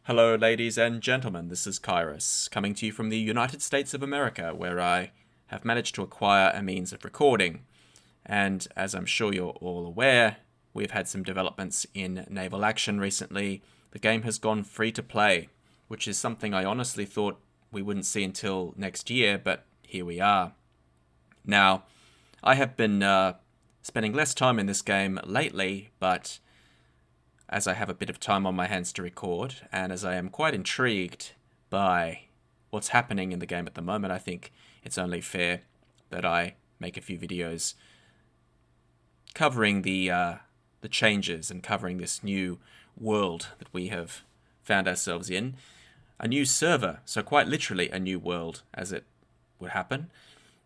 Hello, ladies and gentlemen, this is Kairos, coming to you from the United States of America, where I have managed to acquire a means of recording. And as I'm sure you're all aware, we've had some developments in Naval Action recently. The game has gone free to play, which is something I honestly thought we wouldn't see until next year, but here we are. Now, I have been spending less time in this game lately, but as I have a bit of time on my hands to record, and as I am quite intrigued by what's happening in the game at the moment, I think it's only fair that I make a few videos covering the changes and covering this new world that we have found ourselves in. A new server, so quite literally a new world, as it would happen.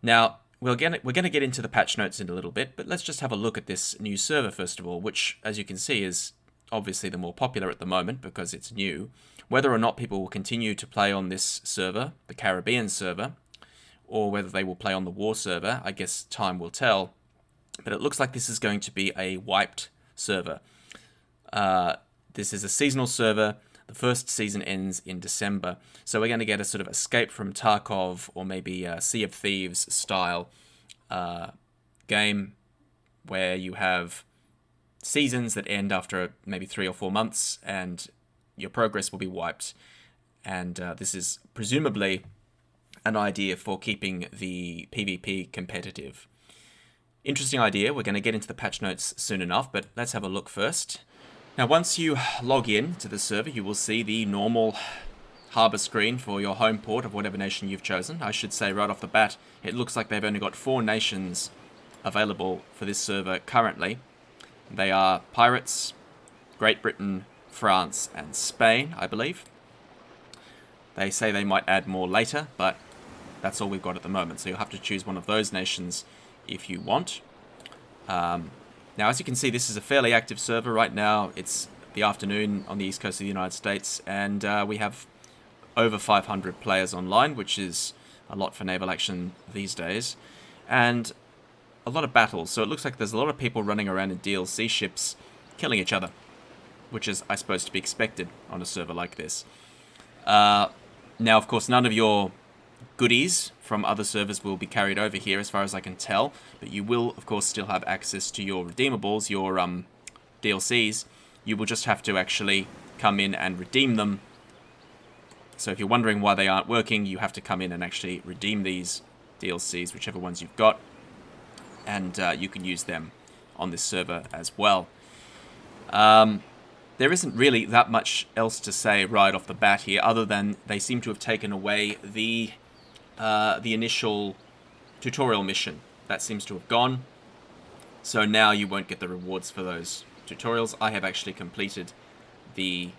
Now, we're going to get into the patch notes in a little bit, but let's just have a look at this new server first of all, which, as you can see, is obviously the more popular at the moment because it's new. Whether or not people will continue to play on this server, the Caribbean server, or whether they will play on the war server, I guess time will tell. But it looks like this is going to be a wiped server. This is a seasonal server. The first season ends in December. So we're going to get a sort of Escape from Tarkov or maybe a Sea of Thieves style game where you have seasons that end after maybe 3 or 4 months and your progress will be wiped. And this is presumably an idea for keeping the PvP competitive. Interesting idea. We're going to get into the patch notes soon enough, but let's have a look first. Now, once you log in to the server, you will see the normal harbor screen for your home port of whatever nation you've chosen. I should say right off the bat, it looks like they've only got 4 nations available for this server currently. They are Pirates, Great Britain, France, and Spain, I believe. They say they might add more later, but that's all we've got at the moment. So you'll have to choose one of those nations if you want. Now, as you can see, this is a fairly active server right now. It's the afternoon on the east coast of the United States, and we have over 500 players online, which is a lot for Naval Action these days. And a lot of battles, so it looks like there's a lot of people running around in DLC ships killing each other, which is, I suppose, to be expected on a server like this. Now, of course, none of your goodies from other servers will be carried over here, as far as I can tell, but you will, of course, still have access to your redeemables, your DLCs. You will just have to actually come in and redeem them. So if you're wondering why they aren't working, you have to come in and actually redeem these DLCs, whichever ones you've got. And you can use them on this server as well. There isn't really that much else to say right off the bat here, other than they seem to have taken away the initial tutorial mission. That seems to have gone. So now you won't get the rewards for those tutorials. I have actually completed the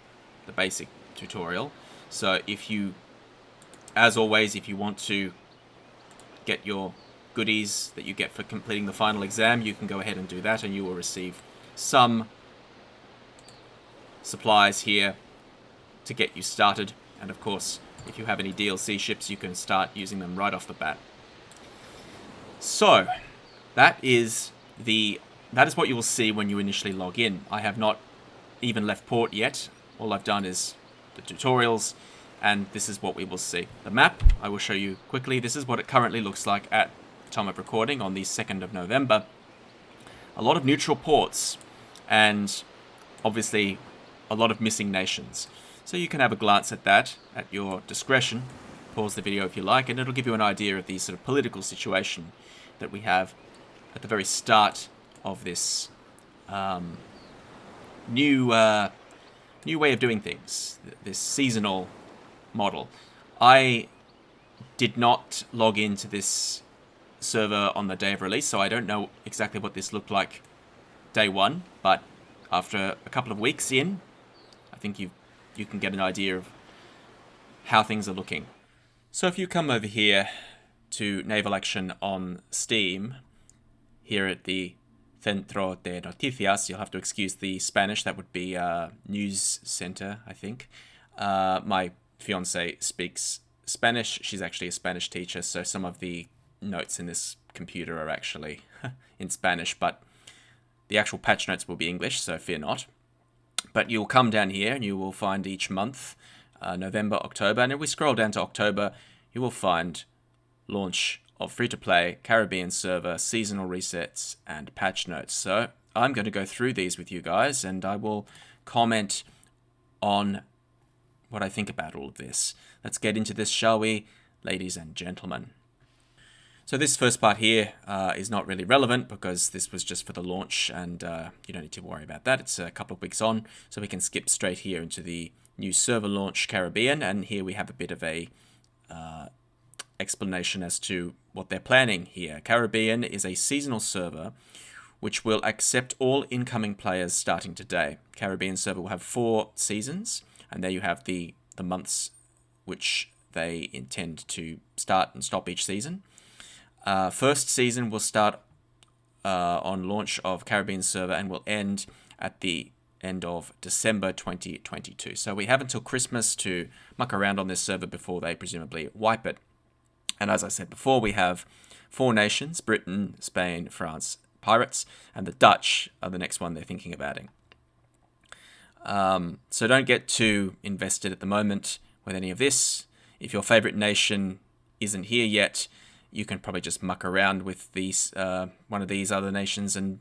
basic tutorial. So if you, as always, if you want to get your goodies that you get for completing the final exam, you can go ahead and do that, and you will receive some supplies here to get you started. And of course, if you have any DLC ships, you can start using them right off the bat. So that is what you will see when you initially log in. I have not even left port yet. All I've done is the tutorials, and this is what we will see. The map, I will show you quickly. This is what it currently looks like at time of recording on the 2nd of November. A lot of neutral ports and obviously a lot of missing nations. So you can have a glance at that at your discretion. Pause the video if you like, and it'll give you an idea of the sort of political situation that we have at the very start of this new way of doing things, this seasonal model. I did not log into this server on the day of release, so I don't know exactly what this looked like day one, but after a couple of weeks in, I think you can get an idea of how things are looking. So if you come over here to Naval Action on Steam, here at the Centro de Noticias, you'll have to excuse the Spanish, that would be News Center, I think. My fiance speaks Spanish. She's actually a Spanish teacher, so some of the notes in this computer are actually in Spanish, but the actual patch notes will be English, so fear not. But you'll come down here and you will find each month, November, October, and if we scroll down to October, you will find launch of free-to-play, Caribbean server, seasonal resets, and patch notes. So I'm going to go through these with you guys, and I will comment on what I think about all of this. Let's get into this, shall we, ladies and gentlemen? So this first part here is not really relevant because this was just for the launch, and you don't need to worry about that. It's a couple of weeks on, so we can skip straight here into the new server launch Caribbean, and here we have a bit of a explanation as to what they're planning here. Caribbean is a seasonal server which will accept all incoming players starting today. Caribbean server will have 4 seasons, and there you have the months which they intend to start and stop each season. First season will start on launch of Caribbean server and will end at the end of December 2022. So we have until Christmas to muck around on this server before they presumably wipe it. And as I said before, we have 4 nations: Britain, Spain, France, Pirates, and the Dutch are the next one they're thinking about. So don't get too invested at the moment with any of this. If your favorite nation isn't here yet, you can probably just muck around with these one of these other nations and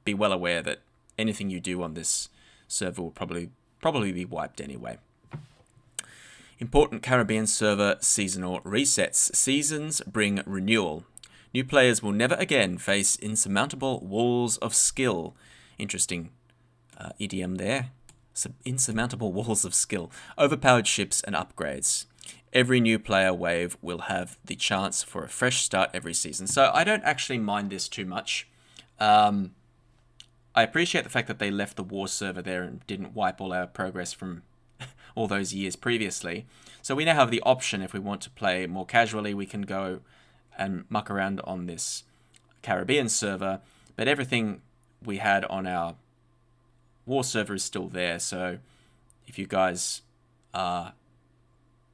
be well aware that anything you do on this server will probably be wiped anyway. Important Caribbean server seasonal resets. Seasons bring renewal. New players will never again face insurmountable walls of skill. Interesting idiom there. Insurmountable walls of skill. Overpowered ships and upgrades. Every new player wave will have the chance for a fresh start every season. So I don't actually mind this too much. I appreciate the fact that they left the war server there and didn't wipe all our progress from all those years previously. So we now have the option, if we want to play more casually, we can go and muck around on this Caribbean server, but everything we had on our war server is still there. So if you guys are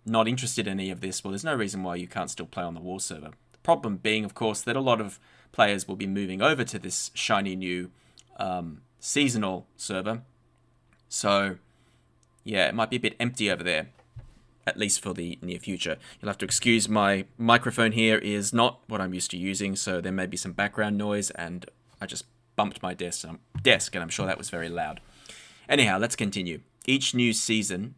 not interested in any of this, well, there's no reason why you can't still play on the war server. The problem being, of course, that a lot of players will be moving over to this shiny new seasonal server. So yeah, it might be a bit empty over there, at least for the near future. You'll have to excuse my microphone here is not what I'm used to using, so there may be some background noise, and I just bumped my desk, and I'm sure that was very loud. Anyhow, let's continue. Each new season,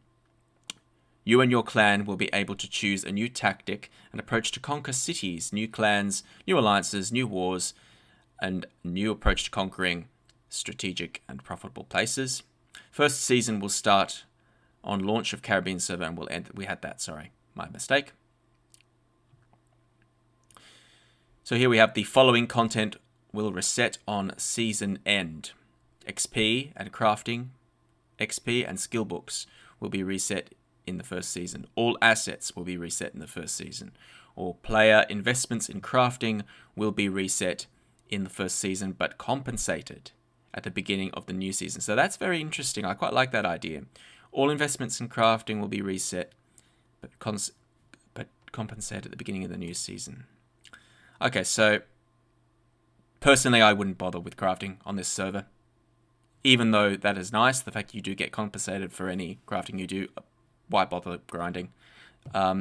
you and your clan will be able to choose a new tactic and approach to conquer cities, new clans, new alliances, new wars, and a new approach to conquering strategic and profitable places. First season will start on launch of Caribbean server and will end. We had that, sorry, my mistake. So here we have the following content will reset on season end. XP and crafting, XP and skill books will be reset in the first season. All assets will be reset in the first season. All player investments in crafting will be reset in the first season, but compensated at the beginning of the new season. So that's very interesting. I quite like that idea. All investments in crafting will be reset, but compensated at the beginning of the new season. Okay, so personally, I wouldn't bother with crafting on this server. Even though that is nice, the fact you do get compensated for any crafting you do, why bother grinding?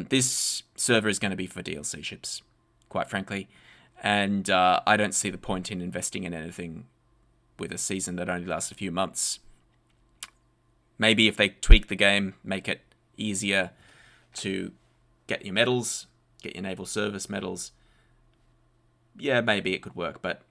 This server is going to be for DLC ships, quite frankly. And I don't see the point in investing in anything with a season that only lasts a few months. Maybe if they tweak the game, make it easier to get your medals, get your naval service medals, yeah, maybe it could work, but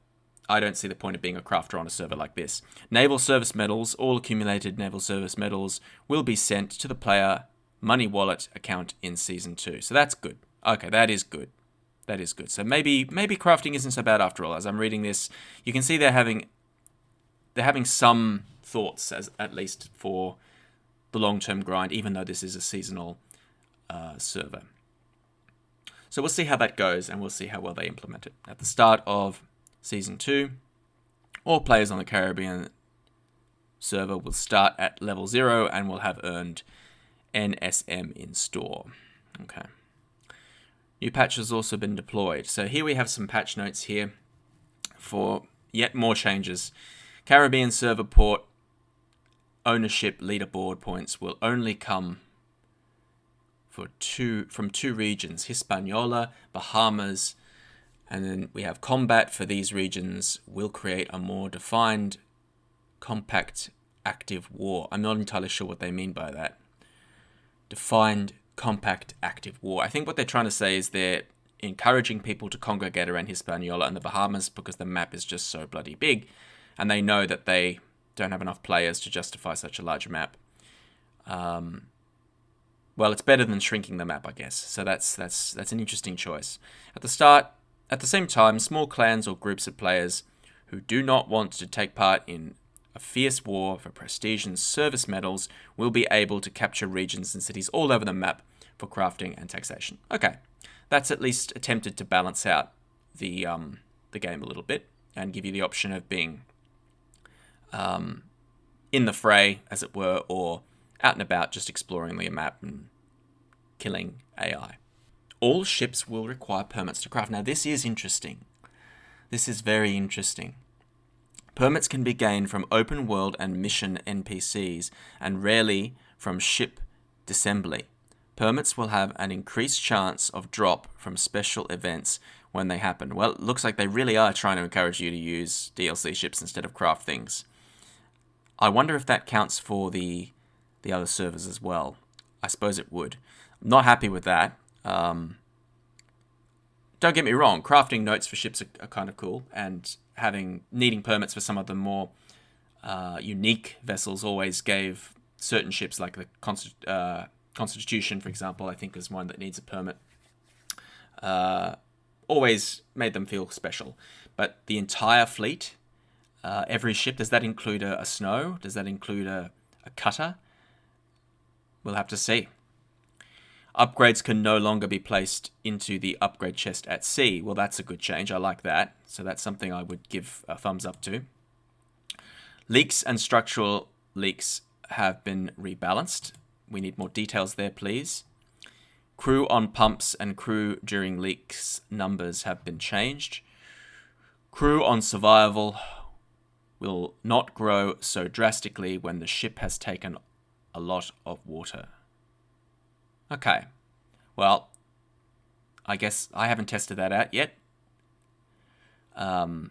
I don't see the point of being a crafter on a server like this. Naval service medals, all accumulated naval service medals, will be sent to the player money wallet account in Season 2. So that's good. Okay, that is good. That is good. So maybe crafting isn't so bad after all. As I'm reading this, you can see they're having some thoughts, as at least for the long-term grind, even though this is a seasonal server. So we'll see how that goes, and we'll see how well they implement it. At the start of Season 2, all players on the Caribbean server will start at level 0 and will have earned NSM in store. Okay. New patch has also been deployed. So here we have some patch notes here for yet more changes. Caribbean server port ownership leaderboard points will only come from two regions, Hispaniola, Bahamas, and then we have combat for these regions will create a more defined, compact, active war. I'm not entirely sure what they mean by that. Defined, compact, active war. I think what they're trying to say is they're encouraging people to congregate around Hispaniola and the Bahamas because the map is just so bloody big, and they know that they don't have enough players to justify such a large map. Well, it's better than shrinking the map, I guess. So that's an interesting choice. At the same time, small clans or groups of players who do not want to take part in a fierce war for prestige and service medals will be able to capture regions and cities all over the map for crafting and taxation. Okay, that's at least attempted to balance out the game a little bit and give you the option of being in the fray, as it were, or out and about just exploring the map and killing AI. All ships will require permits to craft. Now, this is interesting. This is very interesting. Permits can be gained from open world and mission NPCs, and rarely from ship disassembly. Permits will have an increased chance of drop from special events when they happen. Well, it looks like they really are trying to encourage you to use DLC ships instead of craft things. I wonder if that counts for the other servers as well. I suppose it would. I'm not happy with that. Don't get me wrong, crafting notes for ships are kind of cool, and needing permits for some of the more unique vessels always gave certain ships, like the Constitution, for example, I think is one that needs a permit. Always made them feel special. But the entire fleet, every ship, does that include a snow? Does that include a cutter? We'll have to see. Upgrades can no longer be placed into the upgrade chest at sea. Well, that's a good change. I like that. So that's something I would give a thumbs up to. Leaks and structural leaks have been rebalanced. We need more details there, please. Crew on pumps and crew during leaks numbers have been changed. Crew on survival will not grow so drastically when the ship has taken a lot of water. Okay, well, I guess I haven't tested that out yet. I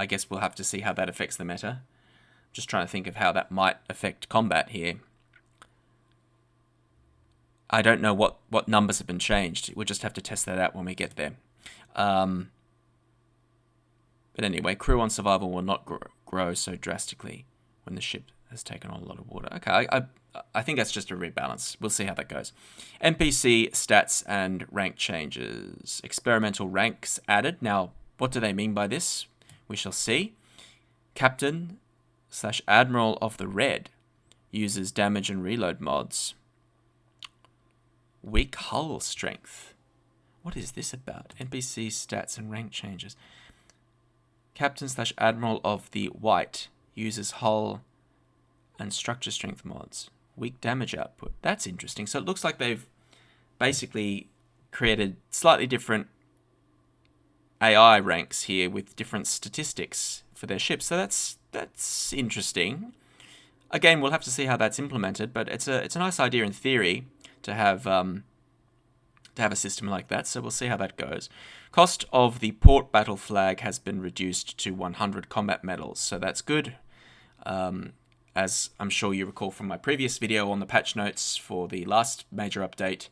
guess we'll have to see how that affects the meta. Just trying to think of how that might affect combat here. I don't know what numbers have been changed. We'll just have to test that out when we get there. But anyway, crew on survival will not grow so drastically when the ship has taken on a lot of water. Okay, I think that's just a rebalance. We'll see how that goes. NPC stats and rank changes. Experimental ranks added. Now, what do they mean by this? We shall see. Captain/Admiral of the Red uses damage and reload mods. Weak hull strength. What is this about? NPC stats and rank changes. Captain/Admiral of the White uses hull and structure strength mods. Weak damage output. That's interesting. So it looks like they've basically created slightly different AI ranks here with different statistics for their ships. So that's interesting. Again, we'll have to see how that's implemented, but it's a nice idea in theory to have a system like that. So we'll see how that goes. Cost of the port battle flag has been reduced to 100 combat medals. So that's good. As I'm sure you recall from my previous video on the patch notes for the last major update,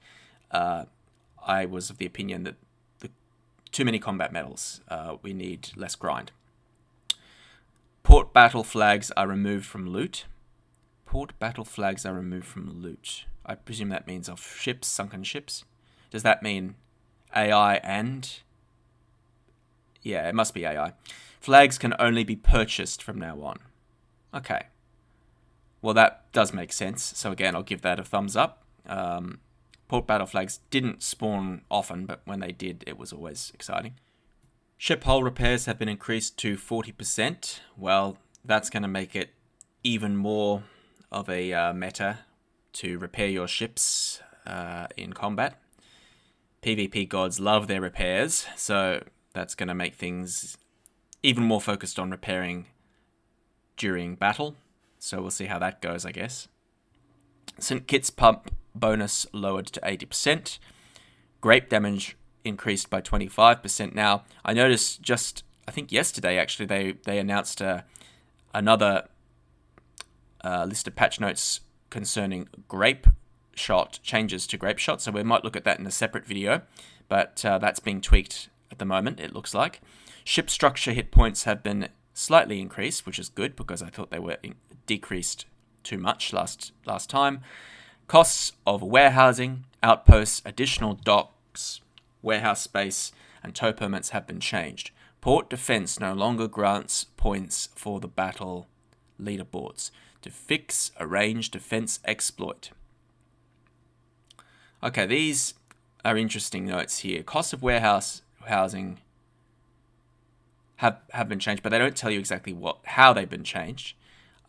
I was of the opinion that too many combat medals. We need less grind. Port battle flags are removed from loot. Port battle flags are removed from loot. I presume that means of ships, sunken ships. Does that mean AI and... Yeah, it must be AI. Flags can only be purchased from now on. Okay. Well, that does make sense. So again, I'll give that a thumbs up. Port battle flags didn't spawn often, but when they did, it was always exciting. Ship hull repairs have been increased to 40%. Well, that's going to make it even more of a meta to repair your ships in combat. PvP gods love their repairs, so that's going to make things even more focused on repairing during battle. So we'll see how that goes, I guess. St. Kitts pump bonus lowered to 80%. Grape damage increased by 25%. Now, I noticed just, I think yesterday actually, they announced another list of patch notes concerning grape shot, changes to grape shot. So we might look at that in a separate video, but that's being tweaked at the moment, it looks like. Ship structure hit points have been slightly increased, which is good because I thought they were decreased too much last time. Costs of warehousing, outposts, additional docks, warehouse space, and tow permits have been changed. Port defense no longer grants points for the battle leaderboards. To fix a range defense exploit. Okay, these are interesting notes here. Costs of housing have been changed, but they don't tell you exactly how they've been changed.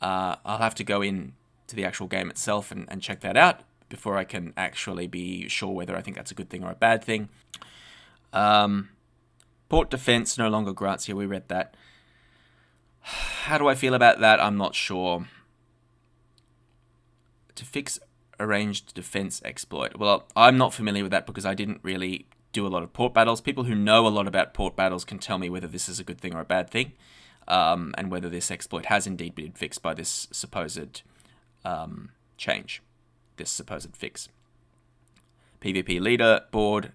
I'll have to go in to the actual game itself and check that out before I can actually be sure whether I think that's a good thing or a bad thing. Port defense no longer grants here. We read that. How do I feel about that? I'm not sure. To fix a ranged defense exploit. Well, I'm not familiar with that because I didn't really do a lot of port battles. People who know a lot about port battles can tell me whether this is a good thing or a bad thing, and whether this exploit has indeed been fixed by this supposed change, this supposed fix. PvP leaderboard,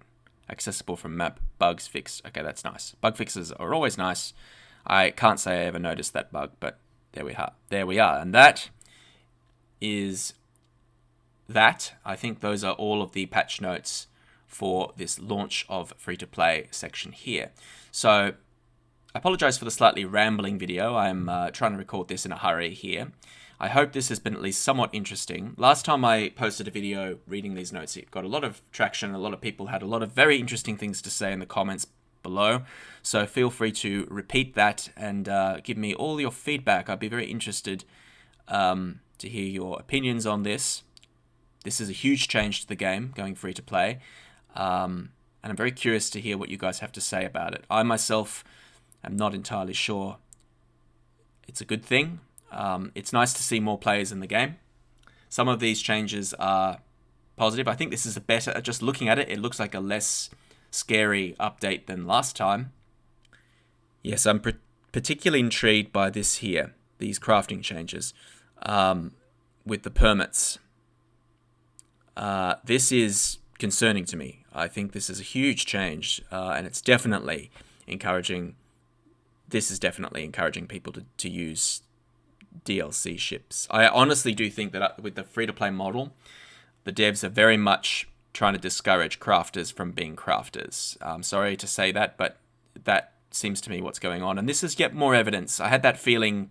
accessible from map, bugs fixed. Okay, that's nice. Bug fixes are always nice. I can't say I ever noticed that bug, but there we are. There we are, and that is that. I think those are all of the patch notes for this launch of free-to-play section here. So I apologize for the slightly rambling video. I'm trying to record this in a hurry here. I hope this has been at least somewhat interesting. Last time I posted a video reading these notes, it got a lot of traction. A lot of people had a lot of very interesting things to say in the comments below. So feel free to repeat that and give me all your feedback. I'd be very interested to hear your opinions on this. This is a huge change to the game, going free to play. And I'm very curious to hear what you guys have to say about it. I myself am not entirely sure it's a good thing. It's nice to see more players in the game. Some of these changes are positive. I think this is a better, just looking at it, it looks like a less scary update than last time. Yes, I'm particularly intrigued by this here, these crafting changes with the permits. This is concerning to me. I think this is a huge change, and it's definitely encouraging. This is definitely encouraging people to use DLC ships. I honestly do think that with the free-to-play model, the devs are very much trying to discourage crafters from being crafters. I'm sorry to say that, but that seems to me what's going on. And this is yet more evidence. I had that feeling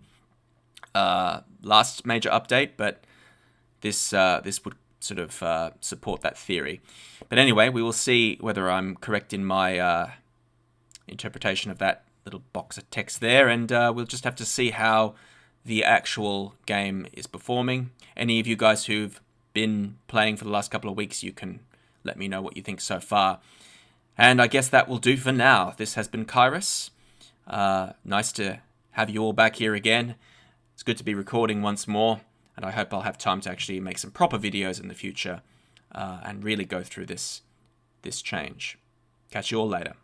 last major update, but this would sort of support that theory. But anyway, we will see whether I'm correct in my interpretation of that little box of text there, and we'll just have to see how the actual game is performing. Any of you guys who've been playing for the last couple of weeks, you can let me know what you think so far. And I guess that will do for now. This has been Kairos. Nice to have you all back here again. It's good to be recording once more, and I hope I'll have time to actually make some proper videos in the future and really go through this change. Catch you all later.